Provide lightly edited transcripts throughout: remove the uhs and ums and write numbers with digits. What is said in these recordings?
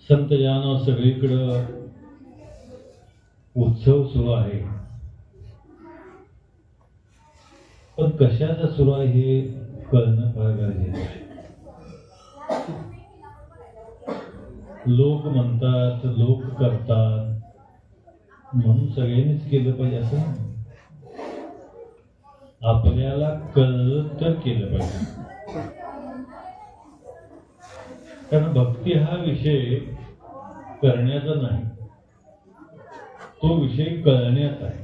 संतजानं सगळीकडं उत्सव सुरू आहे, पण कशाचा सुरू आहे हे कळणं फार गरजेचं आहे. लोक म्हणतात, लोक करतात म्हणून सगळ्यांनीच केलं पाहिजे असं नाही. आपल्याला कळलं तर केलं पाहिजे. कारण भक्ती हा विषय करण्याचा नाही, तो विषय कळण्याचा आहे.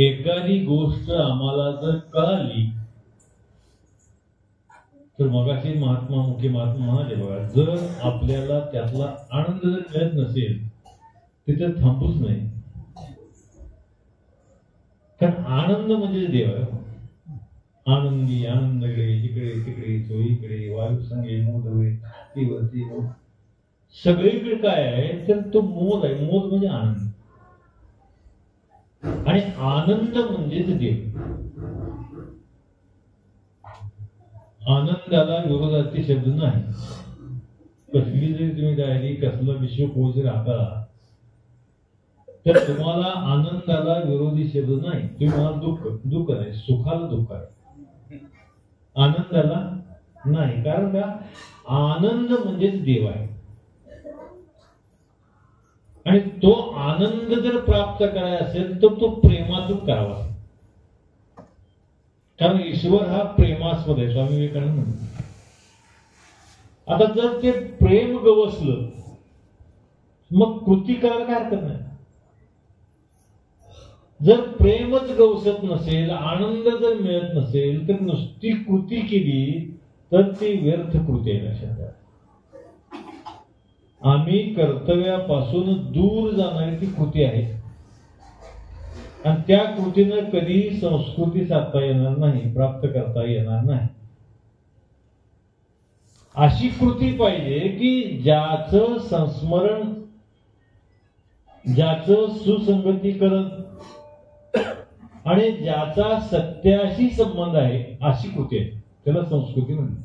एखादी गोष्ट आम्हाला जर कळाली तर मगाशी मुख्य महात्मा म्हणाले बघा, जर आपल्याला त्यातला आनंद जर मिळत नसेल तिथे थांबूच नाही. कारण आनंद म्हणजे देव आहे. आनंदी आनंदकडे, जिकडे तिकडे, चोहीकडे, वायू संगे मोद होय ती वरती सगळीकडे काय आहे तर तो मोद आहे. मोद म्हणजे आनंद, आणि आनंद म्हणजेच देव. आनंदाला विरोधार्थी शब्द नाही. कसली जरी तुम्ही डायरी कसलं विश्वकोश जरी हाताळा तर तुम्हाला आनंदाला विरोधी शब्द नाही. तुम्हाला दुःख नाही, सुखाला दुःख आहे, आनंदाला नाही. कारण का, आनंद म्हणजेच देव आहे. आणि तो आनंद जर प्राप्त करायचा असेल तर तो प्रेमातून करावा. कारण ईश्वर हा प्रेमास्पद आहे, स्वामी विवेकानंद म्हणतात. आता जर ते प्रेम गवसलं मग कृती करायला काय हरकत नाही. जर प्रेमच गवसत नसेल, आनंद जर मिळत नसेल तर नुसती कृती केली तर ती व्यर्थ कृती आहे. लक्षात घ्या, आम्ही कर्तव्यापासून दूर जाणारी ती कृती आहे, आणि त्या कृतीनं कधी संस्कृती साधता येणार नाही, प्राप्त करता येणार नाही. अशी कृती पाहिजे की ज्याचं संस्मरण, ज्याचं सुसंगतीकरण आणि ज्याचा सत्याशी संबंध आहे अशी कृती आहे, त्याला संस्कृती म्हणतात.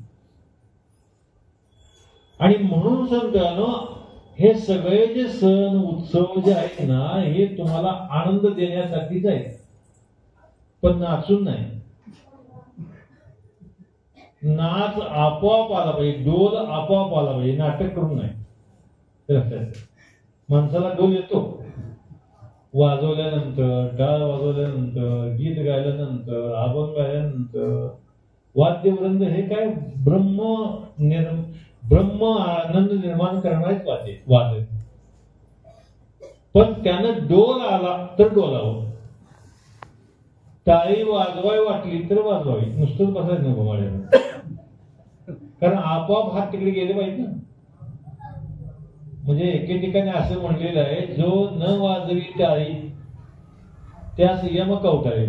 आणि म्हणून सांगतो, हे सगळे जे सण उत्सव जे आहेत ना, हे तुम्हाला आनंद देण्यासाठीच आहेत, पण नाचून नाही. नाच आपोआप आला पाहिजे, डोल आपोआप आला पाहिजे, नाटक करून नाही. माणसाला डोल येतो वाजवल्यानंतर, टाळ वाजवल्यानंतर, गीत गायल्यानंतर, अभंग गायल्यानंतर, वाद्यवृंद हे काय ब्रह्म आनंद निर्माण करणारेच वाद्य. पण त्यानं डोल आला तर डोलावं, टाळी वाजवावी वाटली तर वाजवावी, नुसतंच बसायचं नको माझ्या. कारण आपोआप हात तिकडे गेले पाहिजे ना. म्हणजे एके ठिकाणी असं म्हणलेलं आहे, जो न वाजवी टाळी त्यास यम कवटाळी.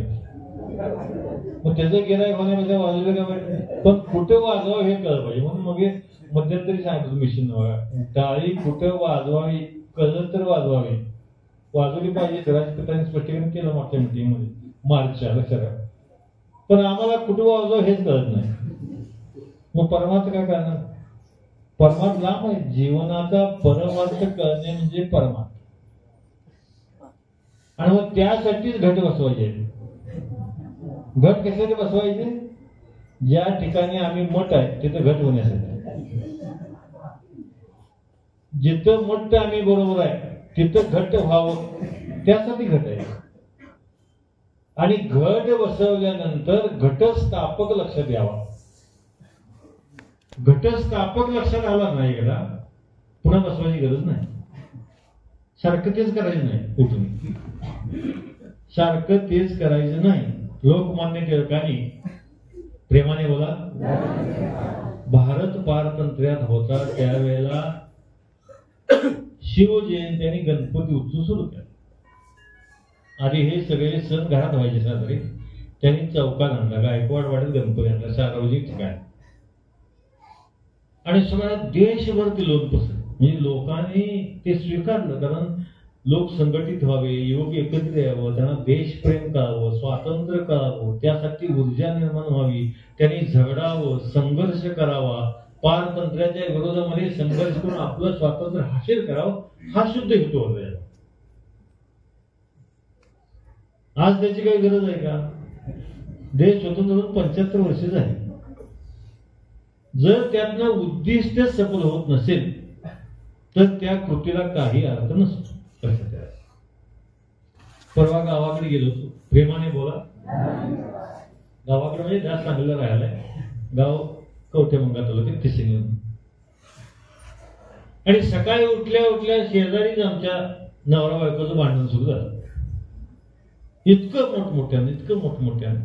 मग त्याचं गिरायक होण्यामध्ये वाजवलं का पाहिजे, पण कुठं वाजवावं हे कळलं पाहिजे. म्हणून मग मध्यंतरी सांगितलं मिशन, टाळी कुठं वाजवावी कळलं तर वाजवावी, वाजवली पाहिजे. राजपतांनी स्पष्टीकरण केलं मागच्या मीटिंग मध्ये, मार्चच्या. लक्षात. पण आम्हाला कुठं वाजवावं हेच कळत नाही. मग परमार्थ काय करणार? परमार्थ लांब आहे. जीवनाचा परमार्थ कळणे म्हणजे परमार्थ. आणि मग त्यासाठीच घट बसवायचे. घट कशासाठी बसवायचे? ज्या ठिकाणी आम्ही मठ आहे तिथं घट होण्यासाठी. जिथं मठ आम्ही बरोबर आहे तिथं घट व्हावं, त्यासाठी घट आहे. आणि घट बसवल्यानंतर घटस्थापक लक्षात यावा. घटस्थापक लक्षात आला नाही गेला, पुन्हा बसवायची गरज नाही. सारखं तेच करायचं नाही, उठून सारखं तेच करायचं नाही. लोकमान्य टिळकांनी, प्रेमाने बोला, भारत पारतंत्र्यात होता त्यावेळेला शिवजयंती आणि गणपती उत्सव सुरू केला. आधी हे सगळे सण घरात व्हायचे साजरे. त्यांनी चौकात आणला, गायकवाड वाड्यात गणपती आणला, सार्वजनिक ठिकाण. आणि सगळ्या देशभर ते लोक पसरले. म्हणजे लोकांनी ते स्वीकारलं, कारण लोक संघटित व्हावे, युवक एकत्रित यावं, त्यांना देशप्रेम करावं, स्वातंत्र्य करावं, त्यासाठी ऊर्जा निर्माण व्हावी, त्यांनी झगडावं, संघर्ष करावा, पारतंत्र्याच्या विरोधामध्ये संघर्ष करून आपलं स्वातंत्र्य हासिल करावं, हा शुद्ध हेतू होता. आज त्याची काही गरज आहे का? देश स्वतंत्र होऊन 75 वर्ष झाली. जर त्यातनं उद्दिष्ट सफल होत नसेल तर त्या कृतीला काही अर्थ नसतो. परवा गावाकडे गेलो होतो, प्रेमाने बोला. गावाकडे म्हणजे जास्त चांगलं राहिलंय गाव, कवठे मंगा तालुक्यात तिसरी. आणि सकाळी उठल्या उठल्या शेजारीच आमच्या नवरा बायकोचं भांडण सुरू झालं. इतकं मोठमोठ्यानं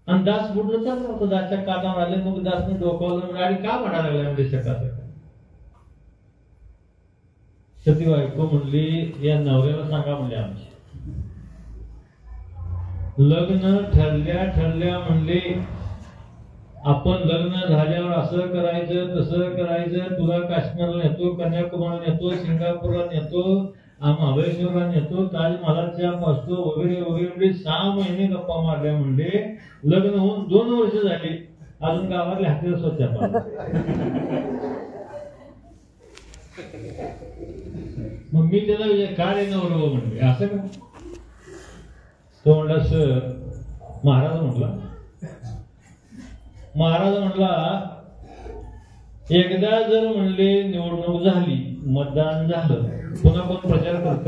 आणि दास बुडणं चाललं होतं. दासच्या काटावर आले, मग दासने डोकावलं, आणि का म्हणायला लागला म्हणजे सकाळ सकाळ. तर ती बायको म्हणली, या नवऱ्याला सांगा म्हणले आमच्या लग्न ठरल्या म्हणले, आपण लग्न झाल्यावर असं करायचं तसं करायचं, तुला काश्मीरला नेतो, कन्याकुमारीला नेतो, सिंगापूरला नेतो, महाबळेश्वरला नेतो, ताजमहालाच्या पासतो वगैरे वगैरे. 6 महिने गप्पा मारल्या म्हणले. लग्न होऊन 2 वर्ष झाली, अजून गावातल्या हातीला स्वच्छ पाहिजे. मग मी त्याला काय रे नवरं म्हणले, असं का? तो म्हणला, सर महाराज म्हटला एकदा जर म्हणले निवडणूक झाली, मतदान झालं, पुन्हा कोण प्रचार करत?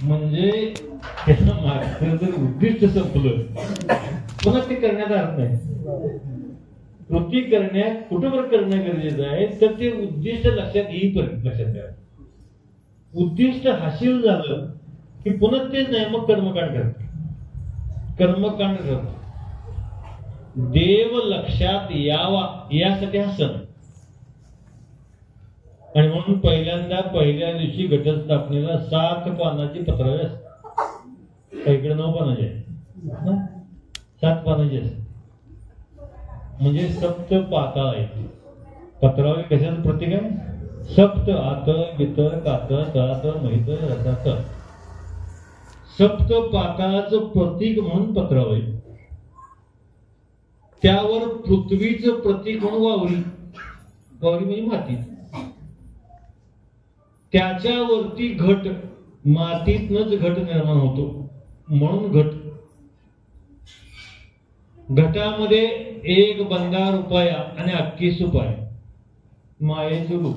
म्हणजे त्यांना मागचं जर उद्दिष्ट संपलं, पुन्हा ते करण्यात अर्थ नाही. कृती करण्यात कुठंवर करणं गरजेचं आहे, तर ते उद्दिष्ट लक्षात येईपर्यंत लक्षात द्या. उद्दिष्ट हासिल झालं की पुन्हा तेच नाही, मग कर्मकांड करतो. देव लक्षात यावा यासाठी हा सण. आणि म्हणून पहिल्या दिवशी घटस्थापनेला 7 पानाची पत्रावळी असते. इकडे 9 पानाची आहे, 7 पानाची असते. म्हणजे सप्त पाताळ आहे. पत्रावळी कशाचं प्रतीक आहे? सप्त, आत गीत कात तात महित रसात. सप्त पाताळाचं प्रतीक म्हणून पत्रावळी. त्यावर पृथ्वीचं प्रतीक म्हणून वावरी म्हणजे माती. त्याच्यावरती घट, मातीतनच घट निर्माण होतो म्हणून घट. घटामध्ये 1 बंगार रुपया आणि अख्खी सुपारी, मायेचं रूप.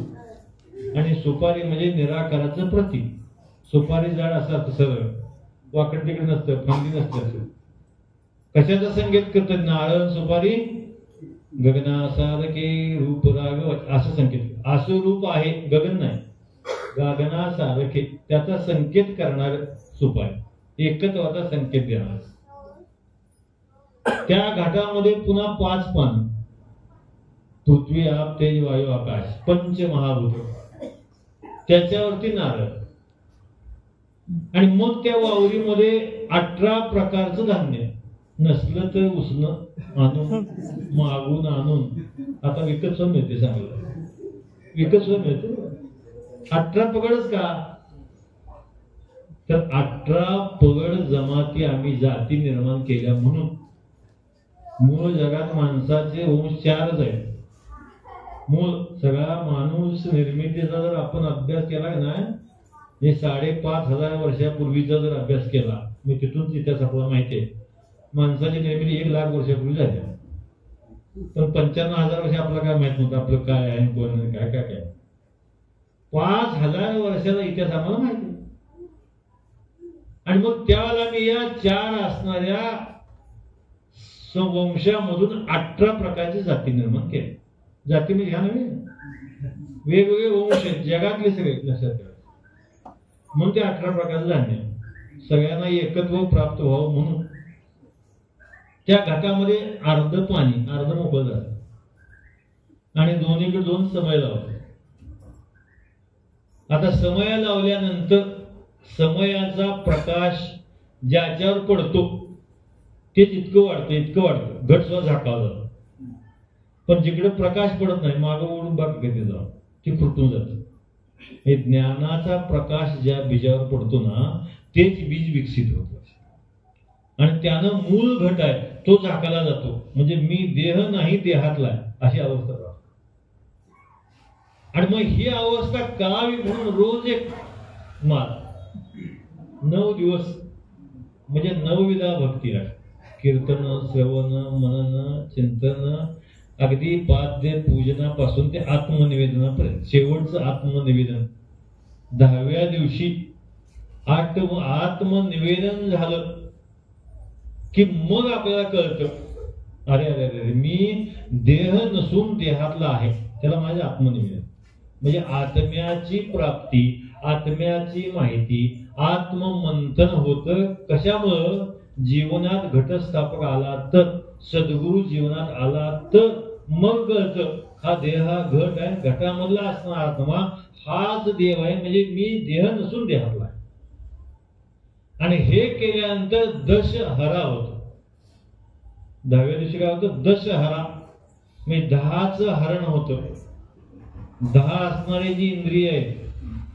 आणि सुपारी म्हणजे निराकाराचं प्रतीक. सुपारी झाड असं सरळ, वाकड तिकडे नसतं, फांदी नसतं. कशाचा संकेत करतात? नारळ सुपारी गगनासारखे रूप राघव, असं संकेत. असं रूप आहे, गगन नाही, गगनासारखे. त्याचा संकेत करणार सुपारी, एकत्वाचा संकेत देणार. त्या घाटामध्ये पुन्हा 5 पान, पृथ्वी आप तेज वायू आकाश, पंचमहाभूत. त्याच्यावरती नारळ. आणि मग त्या वावरीमध्ये 18 प्रकारचं धान्य, नसलं तर उसणं आणून, मागून आणून. आता विकत स्वयं मिळते, चांगलं विकत स्वयं मिळते. 18 पगडच का? तर 18 पगड जमाती आम्ही जाती निर्माण केल्या म्हणून. मूळ जगात माणसाचे वंश 4च आहेत. मूळ सगळा माणूस निर्मितीचा जर आपण अभ्यास केला ना, 5,500 वर्षापूर्वीचा जर अभ्यास केला, मी तिथून इतिहास आपल्याला माहिती आहे. माणसाची निर्मिती 1,00,000 वर्षापूर्वी झाली. पण 55,000 वर्ष आपलं काय माहित नव्हतं, आपलं काय आहे, कोण काय काय काय. 5,000 वर्षाचा इतिहास आम्हाला माहिती. आणि मग त्यावेळेला मी या 4 असणाऱ्या वंशामधून 18 प्रकारची जाती निर्माण केली. जाती म्हणजे ह्या नव्हे, वेगवेगळे वंश आहेत जगातले सगळे लक्षात ठेवा. म्हणून ते 18 प्रकारचं धान्य सगळ्यांना एकत्व प्राप्त व्हावं म्हणून. त्या घाटामध्ये अर्ध पाणी, अर्ध मोकळं झालं. आणि दोन्हीकडे 2 समय लावले. आता समय लावल्यानंतर समयाचा प्रकाश ज्याच्यावर पडतो ते इतकं वाढतं, घट सुद्धा झाकावं जातं. पण जिकडे प्रकाश पडत नाही, मागं ओढून बाकी कधी जाऊ, ती फुटून जातं. हे ज्ञानाचा प्रकाश ज्या बीजावर पडतो ना, तेच बीज विकसित होतं. आणि त्यानं मूळ घट आहे तो झाकला जातो. म्हणजे मी देह नाही देहातला आहे अशी अवस्था राहते. आणि मग ही अवस्था करावी म्हणून रोज एक माल 9 दिवस म्हणजे 9विधा भक्ती आहे. कीर्तन, श्रवण, मनन, चिंतन, अगदी पाद्य पूजनापासून ते आत्मनिवेदनापर्यंत शेवटचं आत्मनिवेदन 10व्या दिवशी आत्मनिवेदन झालं की मग आपल्याला कळतं अरे अरे अरे मी देह नसून देहातला आहे. त्याला माझे आत्मनिवेदन म्हणजे आत्म्याची प्राप्ती, आत्म्याची माहिती, आत्ममंथन होतं. कशामुळं? जीवनात घटस्थापक आला तर, सद्गुरु जीवनात आला तर मग कळतं हा देह हा घट आहे. घटामधला असणारा आत्मा हाच देव आहे. म्हणजे मी देह नसून देहातला आहे. आणि हे केल्यानंतर दशहरा होतो. 10व्या दिवशी काय होतं? दशहरा म्हणजे 10चं हरण होतं. 10 असणारे जी इंद्रिय आहेत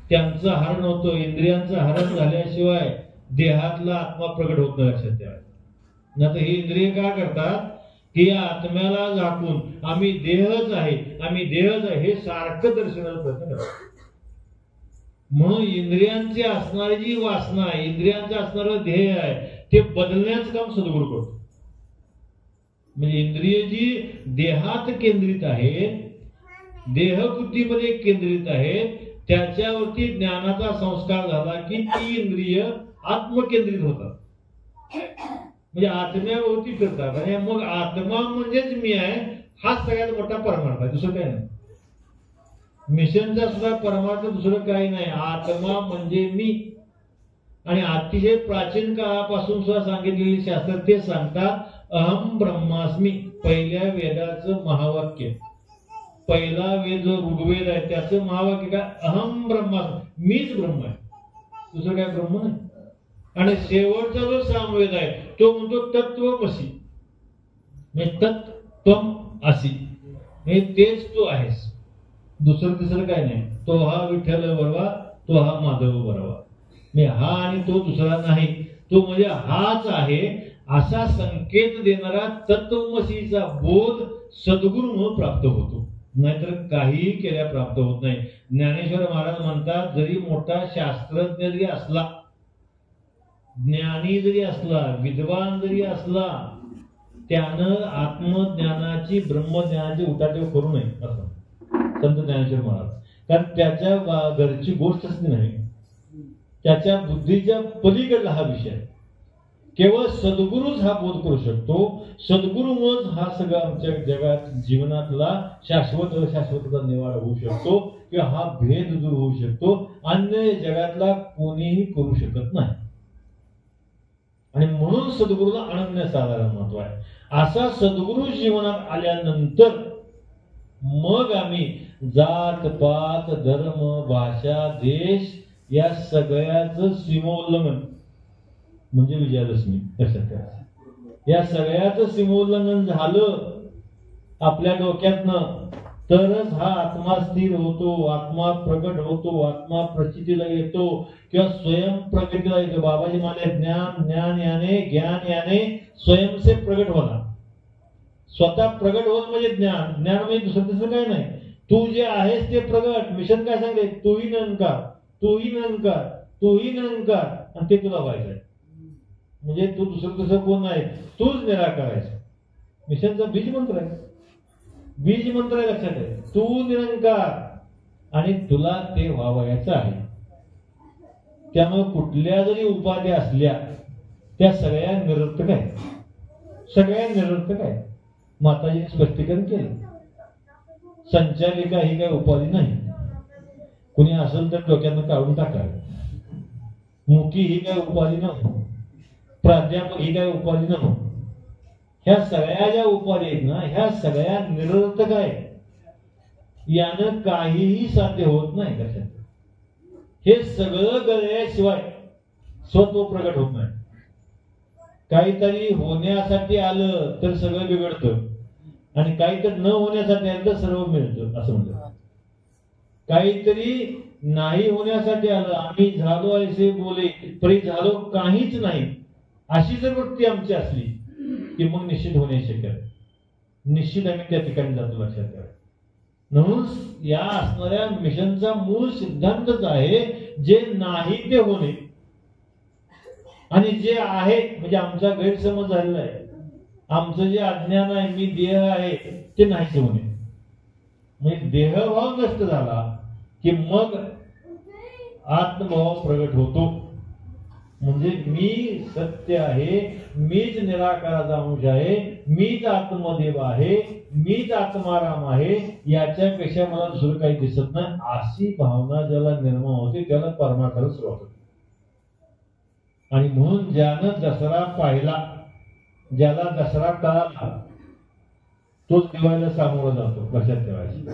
त्यांचं हरण होतं. इंद्रियांचं हरण झाल्याशिवाय देहातला आत्मा प्रगट होत नाही. लक्षात ठेवा. नाही तर ही इंद्रिय काय करतात की या आत्म्याला झाकून आम्ही देहच आहे, आम्ही देहच आहे हे सारखं दर्शनाचा प्रयत्न करतात. म्हणून इंद्रियांची असणारी जी वासना आहे, इंद्रियांचं असणारं ध्येय आहे ते बदलण्याचं काम सद्गुरू करतो. म्हणजे इंद्रिय जी देहात केंद्रित आहे, देहबुद्धीमध्ये केंद्रित आहे, त्याच्यावरती ज्ञानाचा संस्कार झाला की ती इंद्रिय आत्मकेंद्रित होतात. म्हणजे आत्म्याभोवती फिरतात. आणि मग आत्मा म्हणजेच मी आहे हाच सगळ्यात मोठा परमार्थ आहे. दुसरं काही नाही. मिशनचा सुद्धा परमार्थ दुसरं काही नाही. आत्मा म्हणजे मी. आणि अतिशय प्राचीन काळापासून सुद्धा सांगितलेले शास्त्र ते सांगतात अहम ब्रह्मास्मी. पहिल्या वेदाचं महावाक्य, पहिला वेद जो ऋग्वेद आहे त्याचं महावाक्य काय? अहम ब्रह्मास्मी, मीच ब्रह्म आहे, दुसरं काय ब्रह्म नाही. आणि शेवटचा जो सामवेद आहे तो म्हणतो तत्वमसी, म्हणजे तत्त्वम असी, हे तेच तू आहेस, दुसरं तिसरं काय नाही. तो हा विठ्ठल बरोबर, तो हा माधव बरोबर, मी हा आणि तो दुसरा नाही, तो म्हणजे हाच आहे असा संकेत देणारा तत्वमसीचा बोध सद्गुरू म्हणून प्राप्त होतो. नाहीतर काहीही केल्या प्राप्त होत नाही. ज्ञानेश्वर महाराज म्हणतात जरी मोठा शास्त्रज्ञ जरी असला, ज्ञानी जरी असला, विद्वान जरी असला, त्यानं आत्मज्ञानाची ब्रह्मज्ञानाची उठाठेव करू नये असं संत ज्ञानेश्वर महाराज. कारण त्याच्या घरची गोष्टच नाही, त्याच्या बुद्धीच्या पलीकडला हा विषय. केवळ सद्गुरूच हा बोध करू शकतो. सद्गुरूमुळेच हा सगळा आमच्या जगात जीवनातला शाश्वतचा निवाडा होऊ शकतो किंवा हा भेद दूर होऊ शकतो. अन्य जगातला कोणीही करू शकत नाही. आणि म्हणून सद्गुरूला अनन्यसाधारण महत्व आहे. असा सद्गुरू जीवनात आल्यानंतर मग आम्ही जात पात धर्म भाषा देश या सगळ्याचं सीमोल्लंघन म्हणजे विजयादशमी लक्षात ठेवा. या सगळ्याचं सीमोल्लंघन झालं आपल्या डोक्यातनं तरच हा आत्मा स्थिर होतो, आत्मा प्रगट होतो, आत्मा प्रचितीला येतो किंवा स्वयं प्रगतीला येतो. बाबाजी म्हणाले ज्ञान ज्ञान याने ज्ञान याने स्वयं से प्रगट होणार. स्वतः प्रगट होत म्हणजे ज्ञान, ज्ञान म्हणजे दुसरं तिसरं काय नाही. तू जे आहेस ते प्रगट. मिशन काय सांगते? तूही निरंकार, तूही निरंकार, तूही निरंकार, आणि ते तुला व्हायचंय. म्हणजे तू दुसरं कोण नाही, तूच निराकार आहेस. मिशनचा बीज मंत्र आहे, बीज मंत्र आहे लक्षात आहे. तू निरंकार आणि तुला ते व्हावयाचं आहे. त्यामुळे कुठल्या जरी उपाधी असल्या त्या सगळ्या निरर्थक आहेत, सगळ्या निरर्थक आहेत. माताजीने स्पष्टीकरण केलं. संचालिका ही काही उपाधी नाही. कुणी असेल तर डोक्यानं काढून टाकावे. मुखी ही काही उपाधी नाही. प्राध्यापक ही काही उपाधी नाही. ह्या सगळ्या ज्या उपाधी आहेत ना, ह्या सगळ्या निरर्थक आहेत. यानं काहीही साध्य होत नाही. कशात हे सगळं गळल्याशिवाय स्वत्व प्रगट होत नाही. काहीतरी होण्यासाठी आलं तर सगळं बिघडतं, आणि काहीतरी न होण्यासाठी आलं तर सर्व मिळतं असं म्हणतात. काहीतरी नाही होण्यासाठी आलं, आम्ही झालो ऐसे बोले परी झालो काहीच नाही अशी जर वृत्ती आमची असली की मग निश्चित होणे शक्य आहे. निश्चित आम्ही त्या ठिकाणी जातो, लक्षात ठेवा. म्हणून या असणाऱ्या मिशनचा मूळ सिद्धांतच आहे जे नाही ते होणे, आणि जे आहे म्हणजे आमचा गैरसमज झालेला आहे, आमचं जे अज्ञान आहे, मी देह आहे, ते नाहीच होणे. म्हणजे देहभाव नष्ट झाला की मग आत्मभाव प्रगट होतो. म्हणजे मी सत्य आहे, मीच निराकाराचा अंश आहे, मीच आत्मदेव आहे, मीच आत्माराम आहे, याच्यापेक्षा मला दुसरं काही दिसत नाही, अशी भावना ज्याला निर्माण होते त्याला परमार्थाला सुरुवात होते. आणि म्हणून ज्यानं दसरा पाहिला, ज्याला दसरा कळाला, तोच दिवाळीला सामोरा जातो, लक्षात ठेवायचं.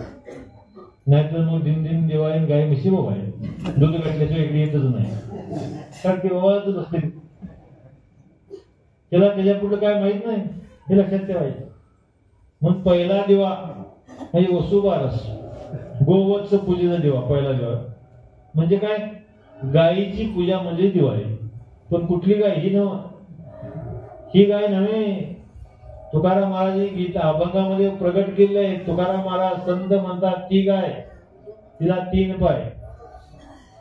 नाहीतर मग दिन दिन दिवाळी गाय म्हशी बाबा आहे, दूध घातल्याशिवाय इकडे येतच नाही, कारण ते बाबाच असते, त्याला त्याच्या पुढे काय माहित नाही, हे लक्षात ठेवायचं. मग पहिला दिवा म्हणजे वसुबारस, गोवत्स पूजेचा दिवा, पहिला दिवा म्हणजे काय, गायीची पूजा म्हणजे दिवाळी. पण कुठली गाय, ही नव्ह, ही गाय नव्हे. तुकाराम महाराज गीता अभंगामध्ये प्रगट केले आहे. तुकाराम महाराज संत म्हणतात ती गाय, तिला 3 पाय,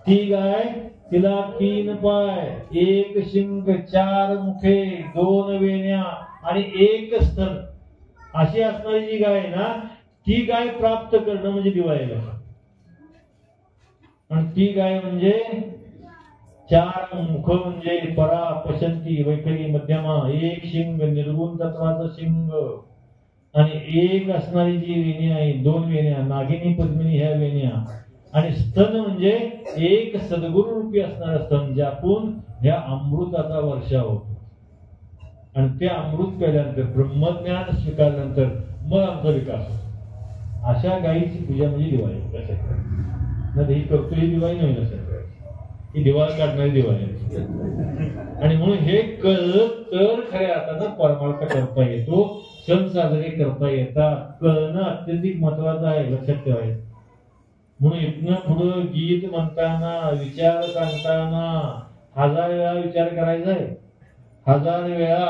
ती गाय तिला 3 पाय, 1 शिंग, 4 मुखे, 2 वेण्या आणि 1 स्तन, अशी असणारी जी गाय आहे ना, ती गाय प्राप्त करणं म्हणजे दिवाळीला. आणि ती गाय म्हणजे 4 मुख म्हणजे परा, पशंती, वैखरी, मध्यमा, 1 शिंग, निर्गुण तत्वाचं शिंग, आणि 1 असणारी जी वेणी आहे, 2 वेण्या, नागिनी पद्मिनी ह्या वेण्या, आणि स्तन म्हणजे 1 सद्गुरु रूपी असणारा स्तन, ज्यातून ह्या अमृताचा वर्षा होतो. आणि ते अमृत प्याल्यानंतर, ब्रह्मज्ञान स्वीकारल्यानंतर मग आमचा विकास होतो. अशा गायीची पूजा म्हणजे दिवाळी, लक्षात ठेवा. ही करतो ही दिवाळी नाही, लक्षात ठेवा, ही दिवाळी काढणारी दिवाळी. आणि म्हणून हे कळलं तर खऱ्या अर्थानं परमार्थ करता येतो, सण साजरे करता येतात. कळणं अत्यंत महत्वाचं आहे, लक्षात ठेवायचं. म्हणून इथनं पुढं गीत म्हणताना, विचार सांगताना 1000 वेळा विचार करायचा आहे. 1000 वेळा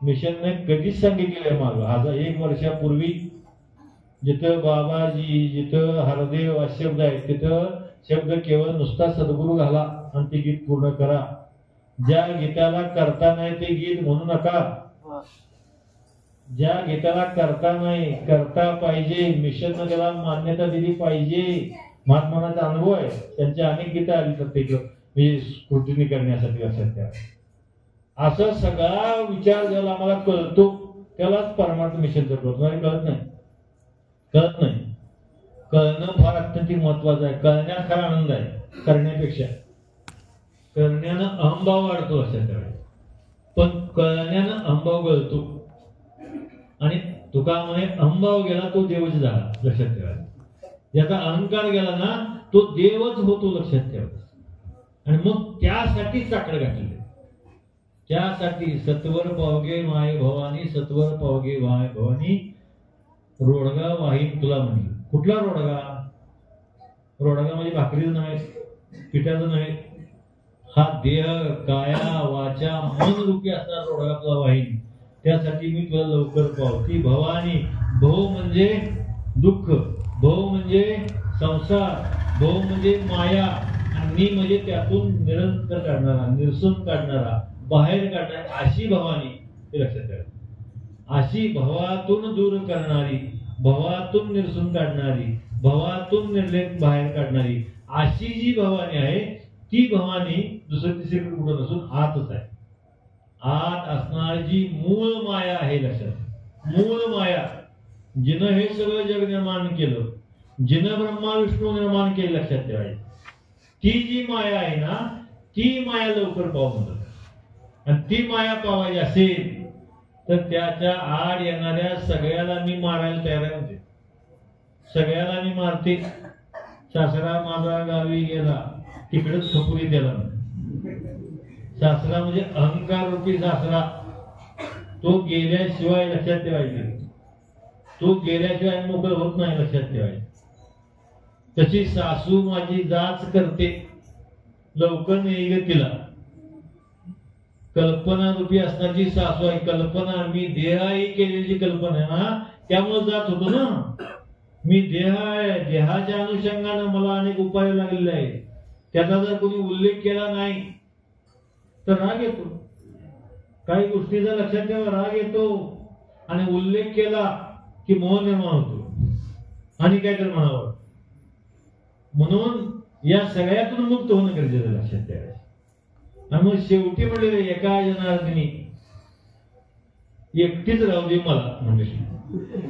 मिशनने कधीच सांगितलेलं आहे. 1 वर्षापूर्वी जिथं बाबाजी, जिथं हरदेव असे शब्द आहेत, तिथं शब्द केवळ नुसता सद्गुरू घाला आणि ते गीत पूर्ण करा. ज्या गीताला करता नाही ते गीत म्हणू नका. ज्या गीताला करता नाही, करता पाहिजे, मिशननं त्याला मान्यता दिली पाहिजे. महात्मानाचा अनुभव आहे, त्यांच्या अनेक गीतं आली प्रत्येक स्क्रुटिनी करण्यासाठी, लक्षात ठेवा. असं सगळा विचार ज्याला आम्हाला कळतो त्यालाच परमार्थ मिशनचं कळतो, नाही कळत नाही, कळत नाही. कळणं फार अत्यंत महत्वाचं आहे. कळण्यात खरा आनंद आहे करण्यापेक्षा. करण्यानं अहंभाव वाढतो, लक्षात ठेवा. पण कळण्यानं अहंभाव गळतो, आणि तुका म्हणे अहंभाव गेला तो देवच झाला, लक्षात ठेवा. ज्याचा अहंकार गेला ना तो देवच होतो, लक्षात ठेवा. आणि मग त्यासाठी साखर घातली, त्यासाठी सत्वर पावगे माय भवानी, सत्वर पावगे माय भवानी, रोडगा वाहीन तुला म्हणे. कुठला रोडगा? रोडगा म्हणजे भाकरीचं नव्हे, पिठाचं नव्हे, हा देह, काया, वाचा, मन रूपी असणारा रोडगा तुला वाहीन. त्यासाठी मी तुला लवकर पावती. भवानी, भव म्हणजे दुःख, भव म्हणजे संसार, भव म्हणजे माया, आणि म्हणजे त्यातून निरंतर काढणारा, निरसन काढणारा, बाहेर काढणारा, अशी भवानी. हे लक्षात ठेवा. अशी भवातून दूर करणारी, भवातून निरसून काढणारी, भवातून निर्लेप बाहेर काढणारी, अशी जी भवानी आहे ती भवानी दुसरं तिसरीकडे कुठं नसून आतच आहे. आत असणारी जी मूळ माया आहे, लक्षात. मूळ माया, जिनं हे सगळं जग निर्माण केलं, जिनं ब्रह्मा विष्णू निर्माण केलं, लक्षात ठेवायचं. ती जी माया आहे ना, ती माया लवकर पाव म्हणतात. आणि ती माया पावायची असेल तर त्याच्या आड येणाऱ्या सगळ्याला मी मारायला तयार आहे. म्हणजे सगळ्याला मी मारते. सासरा माझा गावी गेला, तिकडेच खपुरी त्याला. सासरा म्हणजे अहंकार रूपी सासरा, तो गेल्याशिवाय, लक्षात ठेवायचे, तो गेल्याशिवाय मोकळं होत नाही, लक्षात ठेवायचे. तशी सासू माझी जाच करते, लवकर नाही ग तिला. कल्पना रूपी असणारी सासू आहे. कल्पना मी देहाही केलेली कल्पना आहे ना, त्यामुळे जात होतो ना. मी देह आहे, देहाच्या अनुषंगाने मला अनेक उपाय लागलेले आहेत. त्याचा जर कोणी उल्लेख केला नाही तर राग येतो. काही गोष्टीचा लक्षात ठेवा, राग येतो आणि उल्लेख केला की मोह निर्माण होतो आणि काय तर म्हणावं. म्हणून या सगळ्यातून मुक्त होणं गरजेचं लक्षात ठेवायचं. आणि मग शेवटी म्हणले एका जनार्दनी एकटीच राहू दे मला म्हणले.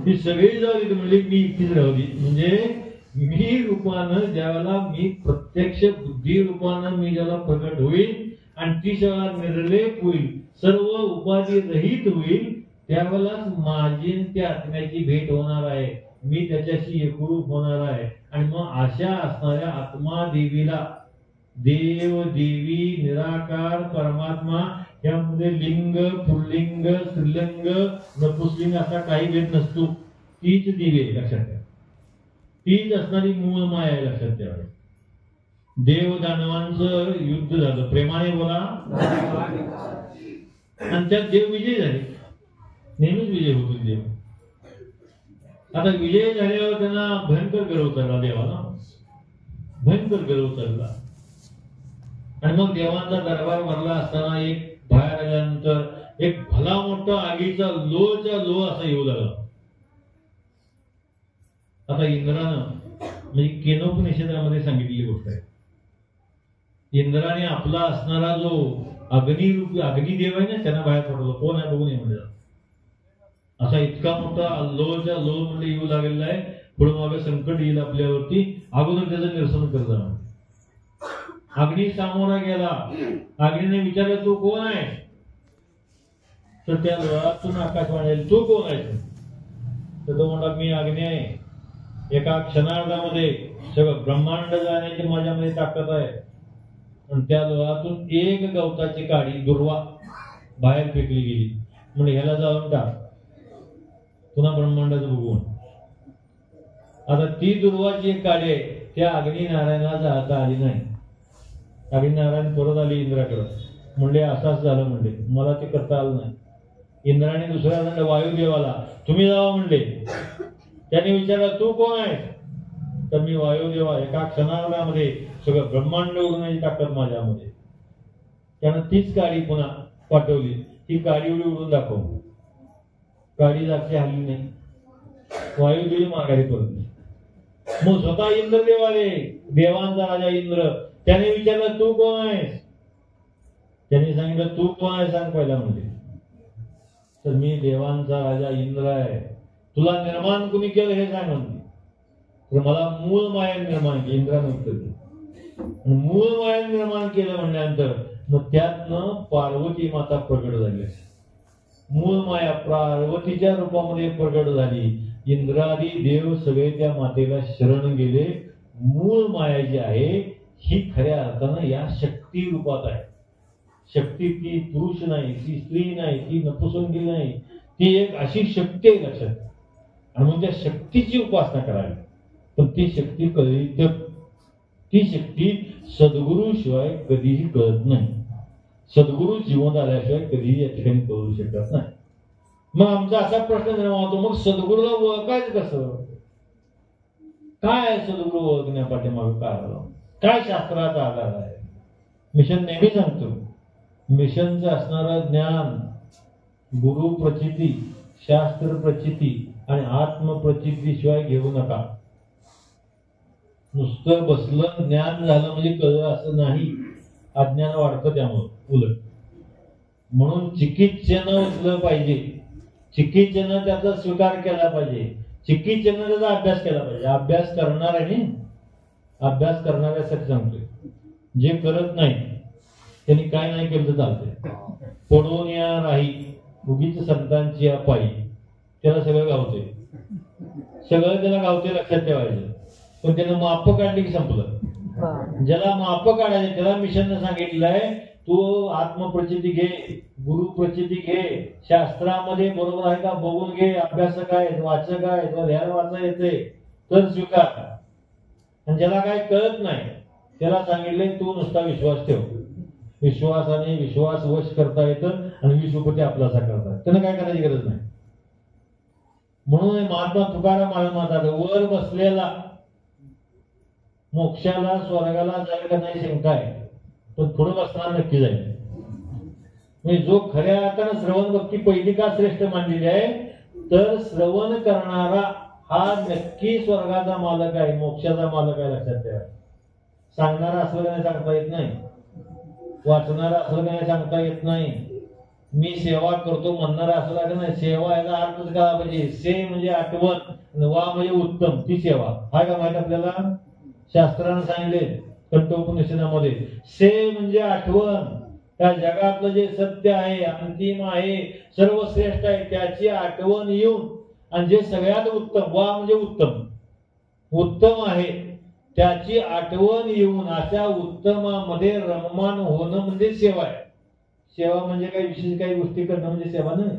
ही सगळी जाऊ दे म्हणजे मी एकटीच राहू दे. म्हणजे मी रूपानं ज्यावेळेला मी प्रत्यक्ष बुद्धी रूपानं मी ज्याला प्रकट होईल आणि ती जेव्हा निर्लेप होईल, सर्व उपाधी रहित होईल, त्यावेळेलाच माझी त्या आत्म्याची भेट होणार आहे. मी त्याच्याशी एकरूप होणार आहे. आणि मग अशा असणाऱ्या आत्मा देवीला, देव देवी निराकार परमात्मा यामध्ये लिंग पुल्लिंग स्त्रीलिंग नपुंसलिंग असा काही भेद नसतो. तीच देवी आहे लक्षात ठेवा. तीच असणारी मूळ माया आहे लक्षात ठेवा. देव दानवांचं युद्ध झालं, प्रेमाने बोला, आणि त्यात देव विजय झाले. नेहमीच विजय होतो देव. आता विजय झाल्यावर त्यांना भयंकर गर्व चढला देवाला, भयंकर गर्व चढला. आणि मग देवांचा दरबार भरला असताना एक बाहेर आल्यानंतर एक भला मोठा आगीचा लोच्या लो असा येऊ लागला. आता इंद्रानं म्हणजे केनोपनिषदामध्ये सांगितलेली गोष्ट आहे. इंद्राने आपला असणारा जो अग्निरूपी अग्निदेव आहे ना त्यांना बाहेर पडलो. कोण आहे बघून म्हणजे असा इतका मोठा लोच्या लो म्हणजे येऊ लागलेला आहे. पुढे मागे संकट येईल आपल्यावरती, अगोदर त्याचं निरसन करत जाणार. अग्नी सामोरा गेला. अग्नीने विचारलं तू कोण आहे? तर त्या लोळातून आकाशवाणी तू कोण आहे? तर तो म्हणला मी अग्नी आहे. एका क्षणार्धामध्ये सगळं ब्रह्मांड जाण्याची माझ्यामध्ये ताकद आहे. आणि त्या लोळातून एक गवताची काडी दुर्वा बाहेर फेकली गेली. म्हणजे ह्याला जाऊन टाक, पुन्हा ब्रह्मांडाचं बघून. आता ती दुर्वाची एक काडी आहे, त्या अग्नी नारायणाला जाता आली नाही. अग्नी नारायण परत आली इंद्राकडे. म्हणले असंच झालं, म्हणले मला ते करता आलं नाही. इंद्राने दुसऱ्या म्हणले वायुदेवाला तुम्ही जावा म्हणले. त्याने विचारलं तू कोण आहे? तर मी वायुदेवा. एका क्षणार्धामध्ये सगळं ब्रह्मांड उडवण्याची ताकद माझ्यामध्ये. त्यानं तीच काडी पुन्हा पाठवली. ती काडी उडी उडून दाखव. काडी जागची हल्ली नाही. वायुदेवी माघारी परतली. मग स्वतः इंद्रदेव आले, देवांचा राजा इंद्र. त्याने विचारलं तू कोण आहेस? त्याने सांगितलं तू कोण आहे सांग पहिला. म्हणजे तर मी देवांचा राजा इंद्र आहे. तुला निर्माण कुणी केलं हे सांग म्हणते. तर मला मूळ माया निर्माण केली. इंद्राने उत्तर दिलं. मूळ माया निर्माण केलं म्हणल्यानंतर मग त्यातनं पार्वती माता प्रगट झाली. मूळ माया पार्वतीच्या रूपामध्ये प्रगट झाली. इंद्रादी देव सगळे त्या मातेला शरण गेले. मूळ माया जी आहे ही खऱ्या अर्थानं या शक्ती रूपात आहे. शक्ती ती पुरुष नाही, ती स्त्री नाही, ती नपुंसकी नाही, ती एक अशी शक्ती आहे लक्षात. आणि मग त्या शक्तीची उपासना करावी. पण ती शक्ती कळली तर ती शक्ती सद्गुरू शिवाय कधीही कळत नाही. सद्गुरू जिवंत आल्याशिवाय कधीही या ठिकाणी कळू शकत नाही. मग आमचा असा प्रश्न निर्माण होतो, मग सद्गुरूला ओळखायचं कसं? काय सद्गुरू ओळखण्यापाठीमागे काय शास्त्राचा आधार आहे? मिशन नेहमी सांगतो, मिशनचं असणारं ज्ञान गुरु प्रचिती, शास्त्र प्रचिती आणि आत्मप्रचिती शिवाय घेऊ नका. नुसतं बसलं ज्ञान झालं म्हणजे कळलं असं नाही. अज्ञान वाढतं त्यामुळे उलट. म्हणून चिकित्सेनं उचलं पाहिजे. चिकित्सेनं त्याचा स्वीकार केला पाहिजे. चिकित्सेनं त्याचा अभ्यास केला पाहिजे. अभ्यास करणार आहे ना, अभ्यास करणाऱ्यासाठी सांगतोय. जे करत नाही त्यांनी काय नाही केलं तर चालतंय. पडून या राही उगीच संतांची या पायी त्याला सगळं गावतंय. सगळं त्याला गावतंय लक्षात ठेवायचं. पण त्यानं माप काढली की संपलं. ज्याला माप काढायचे त्याला मिशननं सांगितलेलं आहे तू आत्मप्रचिती घे, गुरु प्रचिती घे, शास्त्रामध्ये बरोबर आहे का बघून घे, अभ्यासक आहे, वाचक आहे, तुला ध्यान वाचा येते तर स्वीकार. आणि ज्याला काय कळत नाही त्याला सांगितले तू नुसता विश्वास ठेव. विश्वासाने विश्वास वश करता येतं आणि विश्वपती आपलासा करता त्यांना काय करायची गरज नाही. म्हणून महात्मा तुकाराम महाराज म्हणतात, वर बसलेला मोक्षाला स्वर्गाला जाईल का नाही शंका आहे, पण पुढे बसणार नक्की जाईल. म्हणजे जो खऱ्या अर्थानं श्रवण भक्ती पहिली का श्रेष्ठ मानलेली आहे, तर श्रवण करणारा हा नक्की स्वर्गाचा मालक आहे, मोक्षाचा मालक आहे. लक्षात ठेवा. सांगणारा असलं काय सांगता येत नाही, वाचणारा असलं काय सांगता येत नाही, मी सेवा करतो म्हणणारा असं लागत नाही. सेवा याचा अर्थच कळला पाहिजे. से म्हणजे आठवण, वा म्हणजे उत्तम, ती सेवा. हाय का माहित आपल्याला? शास्त्रानं सांगितले कंठोपनिषदामध्ये, से म्हणजे आठवण. त्या जगातलं जे सत्य आहे, अंतिम आहे, सर्वश्रेष्ठ आहे, त्याची आठवण येऊन, आणि जे सगळ्यात उत्तम, वा म्हणजे उत्तम, उत्तम आहे, त्याची आठवण येऊन अशा उत्तमामध्ये रममान होणं म्हणजे सेवा आहे. सेवा म्हणजे काही विशेष काही गोष्टी करणं म्हणजे सेवा नाही.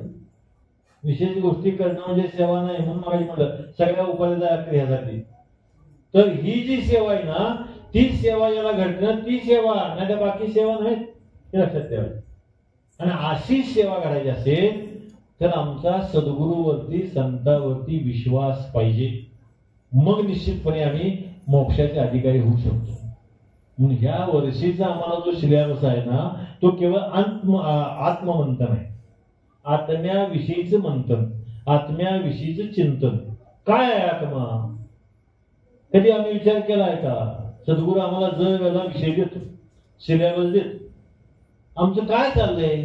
विशेष गोष्टी करणं म्हणजे सेवा नाही. म्हणून मला म्हटलं सगळ्या उपाय ह्यासाठी. तर ही जी सेवा आहे ना, ती सेवा ज्याला घडणं ती सेवा, नाही तर बाकी सेवा नाही. हे लक्षात ठेवायचं. आणि अशी सेवा करायची असेल तर आमचा सद्गुरूवरती संतांवरती विश्वास पाहिजे. मग निश्चितपणे आम्ही मोक्षाचे अधिकारी होऊ शकतो. म्हणून ह्या वर्षीचा आम्हाला जो सिलेबस आहे ना, तो केवळ आत्ममंथन आहे. आत्म्याविषयीचं मंथन, आत्म्याविषयीचं चिंतन. काय आहे आत्मा? कधी आम्ही विचार केला आहे का? सद्गुरू आम्हाला जर वेळेला विषय देतो, सिलेबस देतो, आमचं काय चाललंय,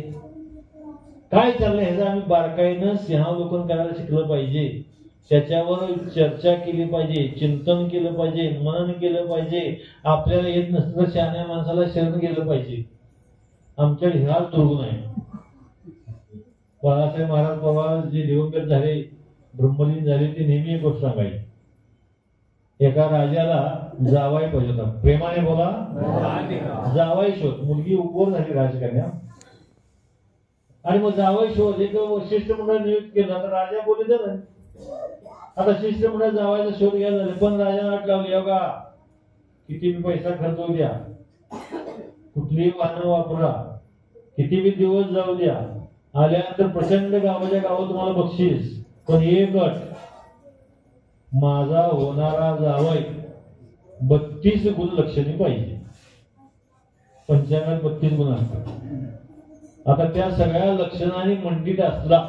काय चाललंय ह्याचं आम्ही बारकाईनं सिंहावलोकन करायला शिकलं पाहिजे. त्याच्यावर चर्चा केली पाहिजे, चिंतन केलं पाहिजे, मनन केलं पाहिजे. आपल्याला येत नसतं तर शहाण्या माणसाला शरण गेलं पाहिजे. आमच्याकडे ह्याच दुर्गुण आहे. बाळासाहेब महाराज बाबा जे दिवंगत झाले, ब्रह्मलीन झाले, ते नेहमी एक गोष्ट सांगायचे, एका राजाला जावाई पाहिजे होता. प्रेमाने बोला, जावाई शोध. मुलगी उपवर झाली राजकन्या, आणि मग जावाई शोध एक शिष्टमंडळ नियुक्त केलं. तर राजा बोलले तर आता शिष्टमंडळ जावायचा शोध घ्यायला झाले, पण राजाने अट लावली, बघा किती बी पैसा खर्च होऊ द्या, कुठलीही वाहनं वापरा, किती बी दिवस जाऊ द्या, आल्यानंतर प्रचंड गावाच्या गावात तुम्हाला बक्षीस, पण एक अट, माझा होणारा जावई 32 गुण लक्षणी पाहिजे. पंचांगात 32 गुण असतात. आता त्या सगळ्या लक्षणांनी मंडित असला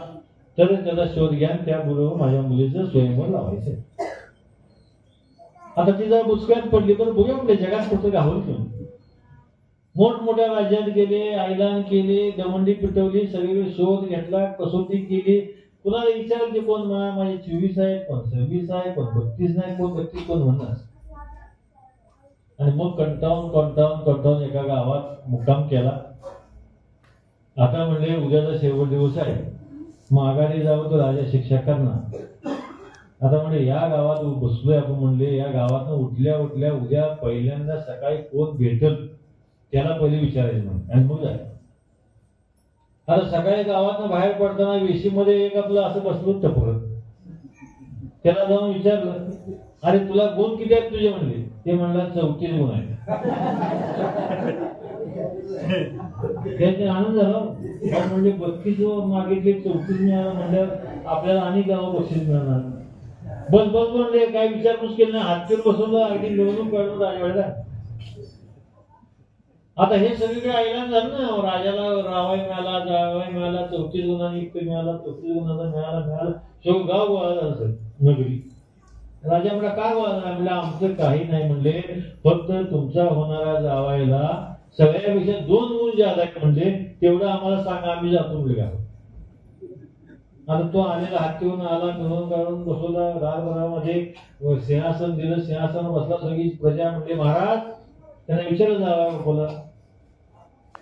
तर त्याचा शोध घ्या, त्याबरोबर माझ्या मुलीचं स्वयंवर लावायचं. आता ती जर बुचक्यात पडली तर बघूया म्हणजे जगात कुठं गावल घेऊन. मोठमोठ्या राज्यात गेले, ऐलान केले, दमंडी पिटवली, सगळीकडे शोध घेतला, कसोटी केली. कुणाला विचारले कोण माझे 24 आहे, कोण 26 आहे, कोण 32 नाही, कोण 32, कोण म्हणणार. आणि मग कंटाळून एका गावात मुक्काम केला. आता म्हणले उद्याचा शेवट दिवस आहे, माघारी जावं तर राजा शिक्षा करणार. आता म्हणजे या गावात बसलोय आपण, म्हणले या गावात उठल्या उद्या पहिल्यांदा सकाळी कोण भेटल त्याला पहिले विचारायचं म्हणून, आणि मग जायचं. आता सकाळी गावात बाहेर पडताना वेशीमध्ये एक आपलं असं बसलो टपरत, त्याला जाऊन विचारलं, अरे तुला गुण किती आहेत तुझे? म्हणले. ते म्हणला 34 गुण आहेत. त्याचे आनंद झाला. म्हणजे 32 मागितले, 34 मिळाला म्हणल्यावर आपल्याला आणि गाव बक्षीस मिळणार. बस म्हणले, काय विचारपूस केली नाही, हातचूर बसवलं, अगदी निवडणूक काढून राजवाड्याला. आता हे सगळीकडे ऐलान झालं ना, राजाला रावाई मिळाला, जावाई मिळाला, 34 गुणांनी युक्त मिळाला, 34 गुणांचा मिळाला. शेव गाव गोळा झालं सर नगरी. राजा म्हणला काय गोळा झाला? म्हणलं आमचं काही नाही, म्हणले फक्त तुमचा होणारा जावायला सगळ्यापेक्षा 2 गुण ज्यादा म्हणजे तेवढं आम्हाला सांगा, आम्ही जातो. म्हणले आता तो आलेला हात ठेवून आला, मिळून काढून बसवला. राजभरामध्ये सिंहासन दिलं, सिंहासन बसला. सगळी प्रजा म्हणले महाराज, त्यांना विचारलं जावा बोला,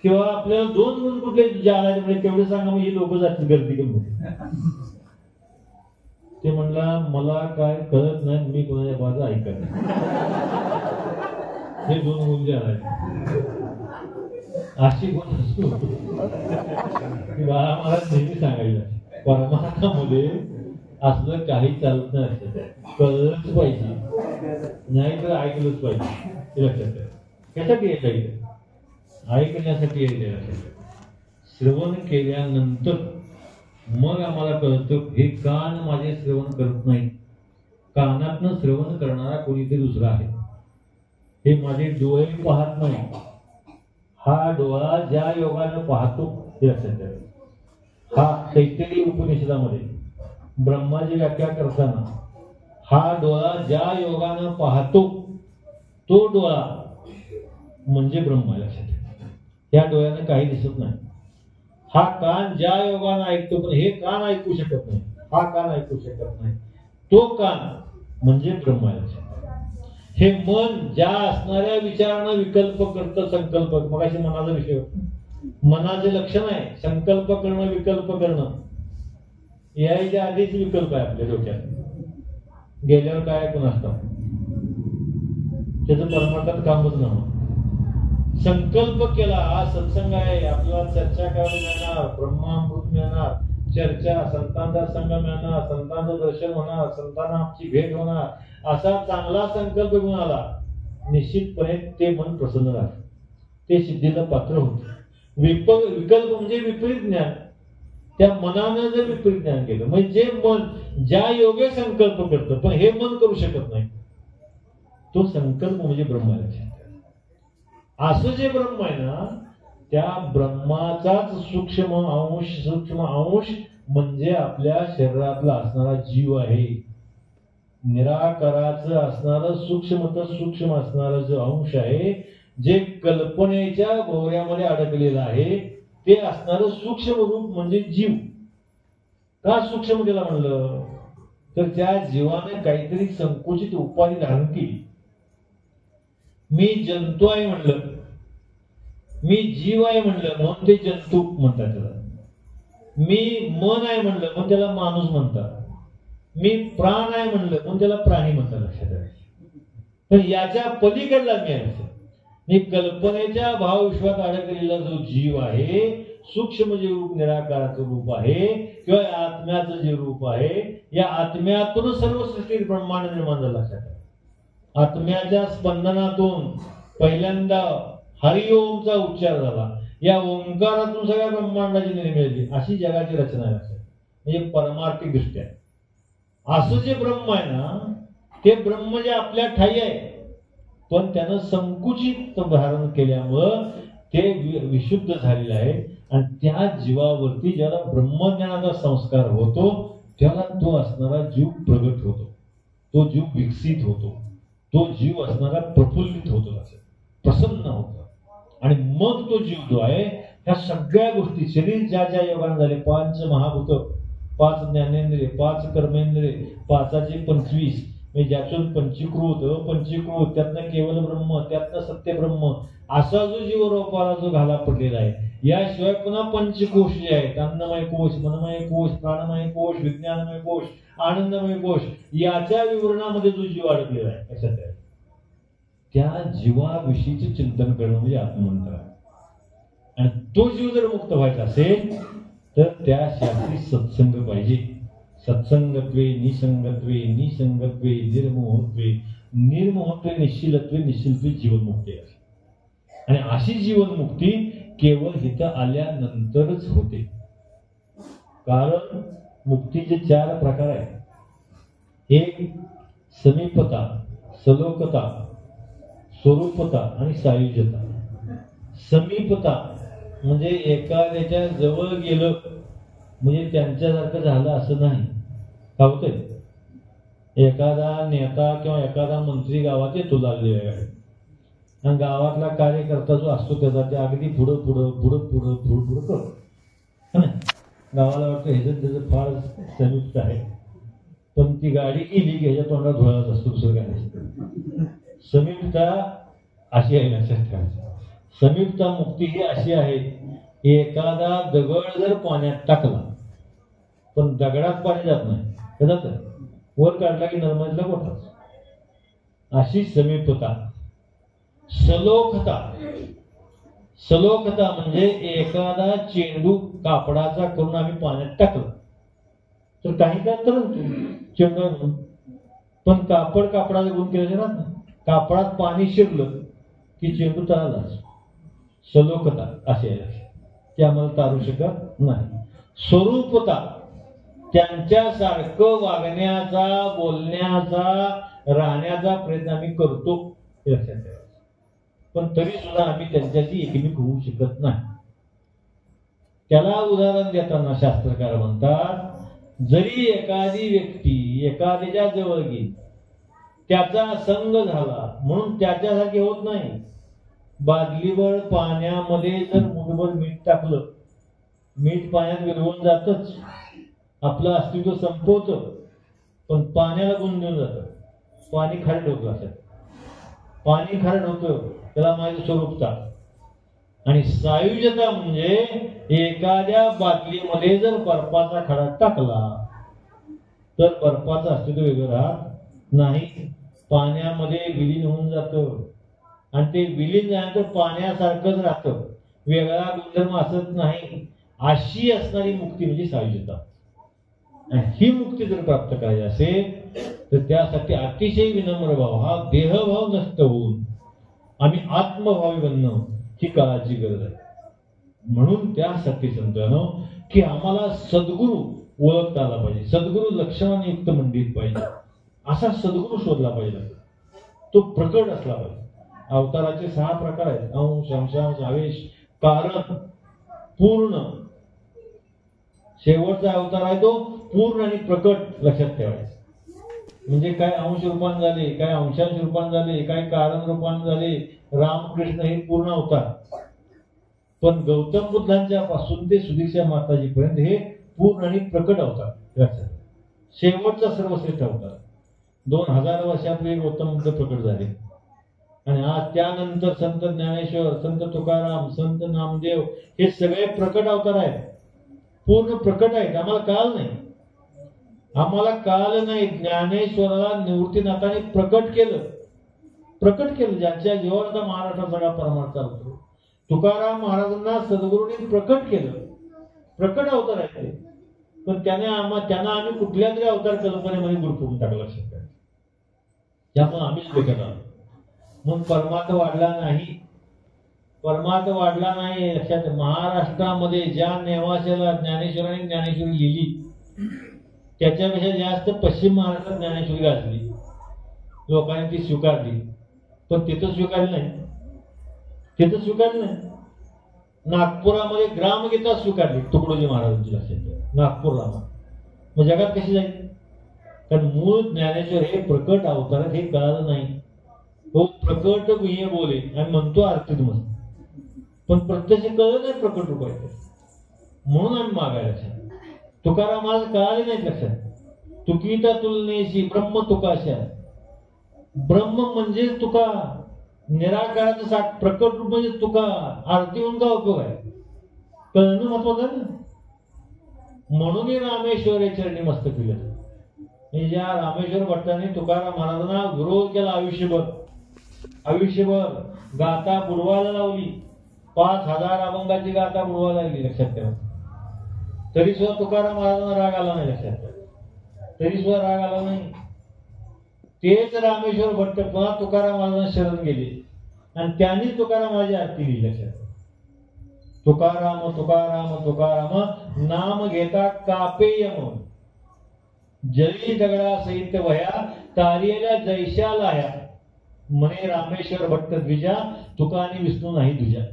किंवा आपल्याला 2 गुण कुठले ज्यादा म्हणजे तेवढे सांगा, मग ही लोक जातील गर्दी करून. ते म्हणला मला काय कळत नाही, मी कोणाच्या बाजू ऐकत नाही. हे 2 गुण ज्यादा अशी कोण असतो. बाळा महाराज नेहमी सांगायला, परमार्थामध्ये असलं काही चालत नाही, कळलंच पाहिजे, नाही तर ऐकलंच पाहिजे. लक्षात कशासाठी यायचं? ऐकण्यासाठी यायचे असेल. श्रवण केल्यानंतर मग आम्हाला कळतं हे कान माझे श्रवण करत नाही, कानातनं श्रवण करणारा कोणीतरी दुसरा आहे. हे माझे डोळे पाहत नाही, हा डोळा ज्या योगानं पाहतो ते लक्षात ठेवा. हा तैत्तिरीय उपनिषदामध्ये ब्रह्माची व्याख्या करताना हा डोळा ज्या योगानं पाहतो तो डोळा म्हणजे ब्रह्म आहे, लक्षात ठेवा. या डोळ्यानं काही दिसत नाही. हा कान ज्या योगानं ऐकतो, पण हे कान ऐकू शकत नाही, हा कान ऐकू शकत नाही, तो कान म्हणजे ब्रह्म आहे, लक्षात ठेवा. हे मन ज्या असणाऱ्या विचारानं विकल्प करतं, संकल्प, मगाशी मनाचा विषय होता. मनाचे लक्षण आहे संकल्प करणं, विकल्प करणं. यायच्या आधीच विकल्प आहे आपल्या डोक्यात, गेल्यावर काय ऐकून असतं त्याचं परमार्थात कामच नव्हतं. संकल्प केला, हा सत्संग आहे, आपल्याला चर्चा करायला मिळणार, ब्रह्मामृत मिळणार, चर्चा, संतांचा संग मिळणार, संतांचं दर्शन होणार, संतांना आमची भेट होणार, असा चांगला संकल्प घेऊन आला, निश्चितपणे ते मन प्रसन्न राहतं, ते सिद्धीला पात्र होतं. विकल्प म्हणजे विपरीत ज्ञान. त्या मनानं जर विपरीत ज्ञान केलं, म्हणजे जे मन ज्या योगे संकल्प करतं पण हे मन करू शकत नाही, तो संकल्प म्हणजे ब्रह्म आहे. असं जे ब्रह्म आहे ना, त्या ब्रह्माचाच सूक्ष्म अंश म्हणजे आपल्या शरीरातला असणारा जीव आहे. निराकाराचं असणारं सूक्ष्म असणारं जो अंश आहे, जे कल्पनेच्या भोवऱ्यामध्ये अडकलेलं आहे, ते असणारं सूक्ष्म रूप म्हणजे जीव. का सूक्ष्म केला म्हणलं तर त्या जीवाने काहीतरी संकुचित उपाधी धारण केली. मी जंतू आहे म्हणलं, मी जीव आहे म्हणलं म्हणून ते जंतू म्हणतात त्याला. मी मन आहे म्हणलं म्हणून त्याला माणूस म्हणतात. मी प्राण आहे म्हणलं म्हणून त्याला प्राणी म्हणतात, लक्षात ठेवायचं. पण याच्या पलीकडला मी आहे, मी कल्पनेच्या भावविश्वात अडकलेला जो जीव आहे, सूक्ष्म जे रूप निराकाराचं रूप आहे किंवा आत्म्याचं जे रूप आहे, या आत्म्यातून सर्व सृष्टी ब्रह्मांड निर्माण झालं, लक्षात ठेवा. आत्म्याच्या स्पंदनातून पहिल्यांदा हरिओमचा उच्चार झाला, या ओंकारातून सगळ्या ब्रह्मांडाची निर्मिती झाली. अशी जगाची रचना आहे, म्हणजे परमार्थिक दृष्ट्या. असं जे ब्रह्म आहे ना, ते ब्रह्म जे आपल्या ठाई आहे, पण त्यानं संकुचित धारण केल्यामुळं ते विशुद्ध झालेलं आहे. आणि त्या जीवावरती ज्याला ब्रह्मज्ञानाचा संस्कार होतो, त्याला तो असणारा जीव प्रगट होतो, तो जीव विकसित होतो, तो जीव असणारा प्रफुल्लित होतो, प्रसन्न होतो. आणि मग तो जीव जो आहे, ह्या सगळ्या गोष्टी शरीर ज्या ज्या योगाने झाले, 5 महाभूत, 5 ज्ञानेंद्रिय, 5 कर्मेंद्रिय, 5चे 25, म्हणजे ज्यातून पंचीकृत, त्यातनं केवळ ब्रह्म, त्यातनं सत्य ब्रह्म, असा जो जीवरोपाला जो घाला पडलेला आहे. याशिवाय पुन्हा पंचकोश जे आहेत, अन्नमय कोश, मनमय कोश, प्राणमय कोश, विज्ञानमय कोश, आनंदमय कोश, याच्या विवरणामध्ये जो जीव अडकलेला आहे, लक्षात ठेवा. त्या जीवाविषयीचे चिंतन करणं म्हणजे आत्ममंत्र आहे. आणि तो जीव जर मुक्त व्हायचा असेल तर त्या शास्त्री सत्संग पाहिजे. सत्संगत्वे निसंगत्वे, निसंगत्वे निर्मोहत्वे, निर्मोहत्वे निश्चिलत्वे, निश्चिलत्वे जीवनमुक्ती आहे. आणि अशी जीवनमुक्ती केवळ इथं आल्यानंतरच होते. कारण मुक्तीचे 4 प्रकार आहेत. एक समीपता, सलोकता, स्वरूपता आणि सायुज्यता. समीपता म्हणजे एखाद्याच्या जवळ गेलं म्हणजे त्यांच्यासारखं झालं असं नाही. का होतंय, एखादा नेता किंवा एखादा मंत्री गावात येतो लागलेला आहे, आणि गावातला कार्यकर्ता जो असतो त्याचा ते अगदी पुढं करतो. गावाला वाटतं ह्याच्यात त्याचं फार समीपत आहे, पण ती गाडी गेली की ह्याच्या तोंडात धुळाच असतो, दुसरं काय नसतं. समीपता अशी आहे, लक्षात ठेवायचं. समीपता मुक्ती ही अशी आहे, एखादा दगड जर पाण्यात टाकला पण दगडात पाणी जात नाही, हे जातं वर काढला की नर्मदेला गोठाच. अशी समीपता. सलोखता म्हणजे एखादा चेंडू कापडाचा करून आम्ही पाण्यात टाकला तर काही काय तरंगतो चेंडू म्हणून, पण कापडाचा गुण केलं ना, कापडात पाणी शिरलं की चेंडू तळालाच. सलोकता असे ते आम्हाला तारू शकत नाही. स्वरूपता त्यांच्यासारखं वागण्याचा, बोलण्याचा, राहण्याचा प्रयत्न आम्ही करतो हे लक्षात ठेवायचं. पण तरी सुद्धा आम्ही त्यांच्याशी एकमेक होऊ शकत नाही. त्याला उदाहरण देताना शास्त्रकार म्हणतात, जरी एखादी व्यक्ती एखाद्याच्या जवळ गेली, त्याचा संग झाला म्हणून त्याच्यासारखे होत नाही. बादलीवर पाण्यामध्ये जर मुठभर मीठ टाकलं, मीठ पाण्यात विरघळून जातच, आपलं अस्तित्व संपवतं, पण पाण्याला गुण देऊन जातं. पाणी खारट होतं, असं पाणी खारट होतं, त्याला माझी स्वरूपता. आणि सायुज्यता म्हणजे एखाद्या बाटलीमध्ये जर बर्फाचा खडा टाकला तर बर्फाचं अस्तित्व वेगळं राहत नाही, पाण्यामध्ये विलीन होऊन जातं. आणि ते विलीन झाल्यानंतर पाण्यासारखंच राहतं, वेगळा गुणधर्म असत नाही. अशी असणारी मुक्ती म्हणजे सायुज्यता. आणि ही मुक्ती जर प्राप्त करायची असेल तर त्यासाठी अतिशय विनम्र भाव, हा देहभाव नष्ट होऊन आम्ही आत्मभावी बनणं ही काळाची गरज आहे. म्हणून त्यासाठी समजानो की आम्हाला सद्गुरू ओळखता आला पाहिजे, सद्गुरू लक्षणायुक्त मंडित पाहिजे, असा सद्गुरू शोधला पाहिजे, तो प्रकट असला पाहिजे. अवताराचे 6 प्रकार आहेत, अंश, अंशांश, आवेश, कारण, पूर्ण. शेवटचा अवतार आहे तो पूर्ण आणि प्रकट लक्षात ठेवायचा. म्हणजे काय अंश रूपान झाले, काय अंशांश रूपान झाले, काय कारण रूपान झाले. रामकृष्ण हे पूर्ण अवतार, पण गौतम बुद्धांच्या पासून ते सुदीक्षा माताजी पर्यंत हे पूर्ण आणि प्रकट अवतार लक्षात. शेवटचा सर्वश्रेष्ठ अवतार 2000 वर्षापूर्वी गौतम बुद्ध प्रकट झाले. आणि आज त्यानंतर संत ज्ञानेश्वर, संत तुकाराम, संत नामदेव हे सगळे प्रकट अवतार आहेत, पूर्ण प्रकट आहेत. आम्हाला काल नाही, आम्हाला काल नाही. ज्ञानेश्वराला निवृत्तीनाथाने प्रकट केलं, प्रकट केलं, ज्यांच्या जीवावर आता महाराष्ट्रात सगळा परमार्थ चालतो. तुकाराम महाराजांना सद्गुरूंनी प्रकट केलं, प्रकट अवतार आहे ते. पण त्यांना आम्ही कुठल्या तरी अवतार कल्पनेमध्ये गुरफटून टाकला शकतो. त्यामुळे आम्हीच डोक्यात आलो. म्हणून परमार्थ वाढला नाही, परमार्थ वाढला नाही. लक्षात, महाराष्ट्रामध्ये ज्या नेवाशाला ज्ञानेश्वरांनी ज्ञानेश्वरी लिहिली त्याच्यापेक्षा जास्त पश्चिम महाराष्ट्रात ज्ञानेश्वरी गाजली, लोकांनी ती स्वीकारली. पण तिथं स्वीकारली नाही, तिथं स्वीकारली नाही. नागपुरामध्ये ग्रामगीता स्वीकारली तुकडोजी महाराजांची, लक्षात, नागपूरला. मग जगात कशी जाईल? कारण मूळ ज्ञानेश्वर हे प्रकट अवतारात हे कळालं नाही. तो प्रकट गुहे बोले आणि म्हणतो आरतीत मस्त, पण प्रत्यक्ष कळलं नाही प्रकट रूप आहे, म्हणून आम्ही मागायला. तुकाराम आज कळाले नाही लक्षात. तुकीता तुलनेशी ब्रह्म तुकाशा, ब्रह्म म्हणजे तुका, निराकाराचं साठ प्रकट रूप म्हणजे तुका. आरती म्हणून का उपयोग आहे? कळणं महत्वाचं आहे ना. म्हणून रामेश्वर चरणी मस्त केलं. ज्या रामेश्वर भट्टाने तुकाराम महाराजांना विरोध केला आयुष्यभर, आयुष्यभर गाथा बुडवायला लावली, 5000 अभंगाची गाथा बुडवायला लागली, लक्षात ठेवा. तरी सुद्धा तुकाराम महाराजांना राग आला नाही, लक्षात ठेवा. तरी सुद्धा राग आला नाही. तेच रामेश्वर भट्ट पुन्हा तुकाराम महाराजांना शरण गेले आणि त्यांनी तुकाराम महाराजांची आरती लिहिली, लक्षात. तुकाराम तुकाराम तुकाराम नाम घेता कापेय म्हणून, जरी दगडा सहित वया तारियला जैशा लाया, म्हणे रामेश्वर भट्ट द्विजा, तुका आणि विष्णू नाही तुझ्या.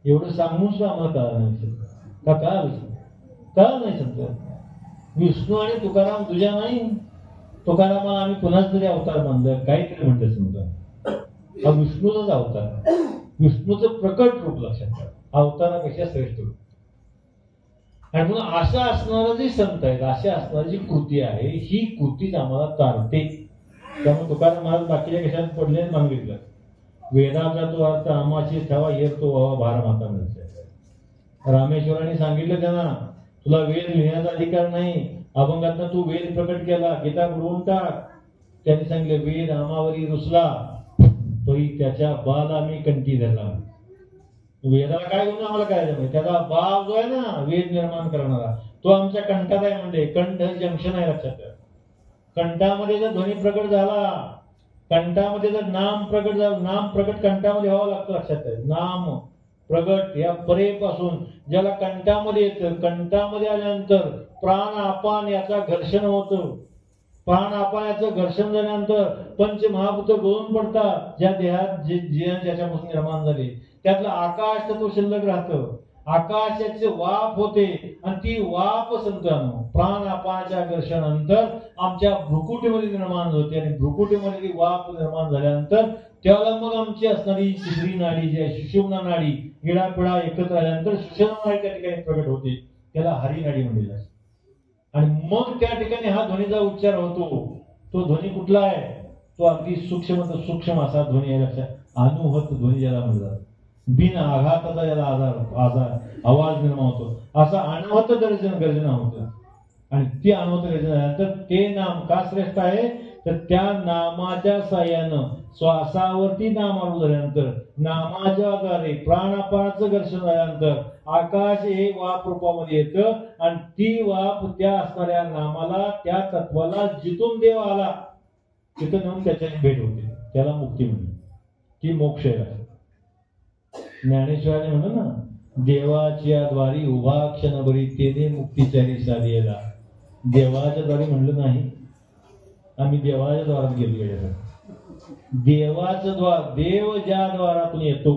एवढं सांगून सुद्धा आम्हाला कळलं नाही. का कळलं नाही संत? विष्णू आणि तुकाराम तुझ्या नाही. तुकारामाला आम्ही पुन्हाच तरी अवतार मानलं, काहीतरी म्हणते समजा. हा विष्णूचाच अवतार, विष्णूचं प्रकट रूप, लक्षात, अवतारापेक्षा श्रेष्ठ रूप. आणि म्हणून अशा असणारं जे संत आहेत, अशा असणारी जी कृती आहे, ही कृतीच आम्हाला तारते. त्यामुळे तुकाराम महाराज बाकीच्या कशात पडले मागितलं. वेदाचा तो अर्थ आमाची ठेवा हेर तो व्हावा भार माता म्हणते. रामेश्वरांनी सांगितलं त्यांना, तुला वेद लिहिण्याचा अधिकार नाही, अभंगातनं तू वेद प्रकट केला, गीता बुडवून टाक. त्यांनी सांगितलं वेद आमावरी रुसला, तोही त्याच्या बाला मी कंठी धरला. वेदाला काय गुण आम्हाला काय माहिती, त्याचा बाप जो आहे ना वेद निर्माण करणारा, तो आमच्या कंठात आहे. म्हणजे कंठ जंक्शन आहे, लक्षात ठेवा. कंठामध्ये जर ध्वनी प्रकट झाला, कंठामध्ये जर नाम प्रकट झालं, नाम प्रकट कंठामध्ये व्हावं लागतं, लक्षात ठेवा. नाम प्रगट या परेपासून ज्याला कंठामध्ये येतं, कंठामध्ये आल्यानंतर प्राण अपान याचा घर्षण होतं. प्राण अपान याचं घर्षण झाल्यानंतर पंचमहाभूत गळून पडतात. ज्या देहात जे ज्याच्यापासून निर्माण झाले त्यातलं आकाश तत्व शिल्लक राहतं. आकाशाचे वाफ होते आणि ती वाफ संतांनो प्राण अपानाच्या घर्षणानंतर आमच्या भ्रुकुटीमध्ये निर्माण होते आणि भ्रुकुटीमध्ये ती वाफ निर्माण झाल्यानंतर त्याला मग आमची असणारी तिसरी नाडी जी आहे सुषुम्ना नाडी इडापिडा एकत्र आल्यानंतर सुषुम्ना नाडी त्या ठिकाणी प्रगट होते. त्याला हरी नाडी म्हणलेलं आहे. आणि मग त्या ठिकाणी हा ध्वनीचा उच्चार होतो. तो ध्वनी कुठला आहे? तो अगदी सूक्ष्म असा ध्वनी आहे. लक्षात अनुहत ध्वनी ज्याला म्हणतात. बिन आघाताचा ज्याला आवाज निर्माण होतो असा अनवत गर्जना होतं. आणि ती अनवत गर्जना झाल्यानंतर ते नाम का श्रेष्ठ आहे तर त्या नामाच्या साह्यानं श्वासावरती नामारू झाल्यानंतर नामाच्या द्वारे प्राणापानाचं घर्षण झाल्यानंतर आकाश हे वाफ रूपामध्ये येतं आणि ती वाफ त्या असणाऱ्या नामाला त्या तत्वाला जिथून देव आला तिथं नेऊन त्याच्याशी भेट होते. त्याला मुक्ती म्हणते. ती मोक्ष आहे. ज्ञानेश्वराने म्हणलं ना देवाच्या द्वारी उभा क्षणभरी तेने मुक्तीचारी साधेला. देवाच्या द्वारी म्हणलं नाही. आम्ही देवाच्या द्वारात गेलो. देवाचं द्वार देव ज्या द्वारातून येतो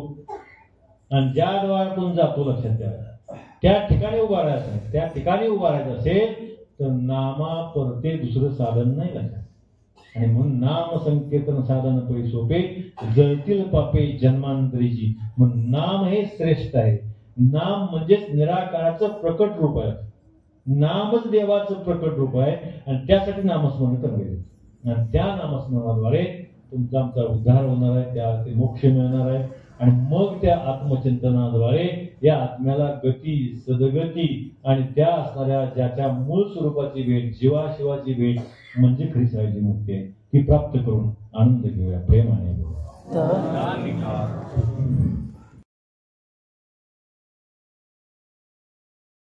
आणि ज्या द्वारातून जातो लक्षात ठेवा. त्या ठिकाणी उभा राहायचं. त्या ठिकाणी उभा राहायचं असेल तर नामा परते दुसरं साधन नाही लक्षात. आणि म्हणून नाम संकीर्तन साधन पै सोपे जळतील पापे जन्मांतरीची. म्हणून नाम हे श्रेष्ठ आहे. नाम म्हणजेच निराकाराचं प्रकट रूप आहे. नामच देवाचं प्रकट रूप आहे आणि त्यासाठी नामस्मरण करावे. आणि त्या नामस्मरणाद्वारे तुमचा आमचा उद्धार होणार आहे. त्या मोक्ष मिळणार आहे. आणि मग त्या आत्मचिंतनाद्वारे या आत्म्याला गती सदगती आणि त्या असणाऱ्या ज्याच्या मूळ स्वरूपाची भेट जीवाशिवाची भेट म्हणजे ख्रिस्ताची मुक्ती आहे ती प्राप्त करून आनंद घेऊया प्रेमाने.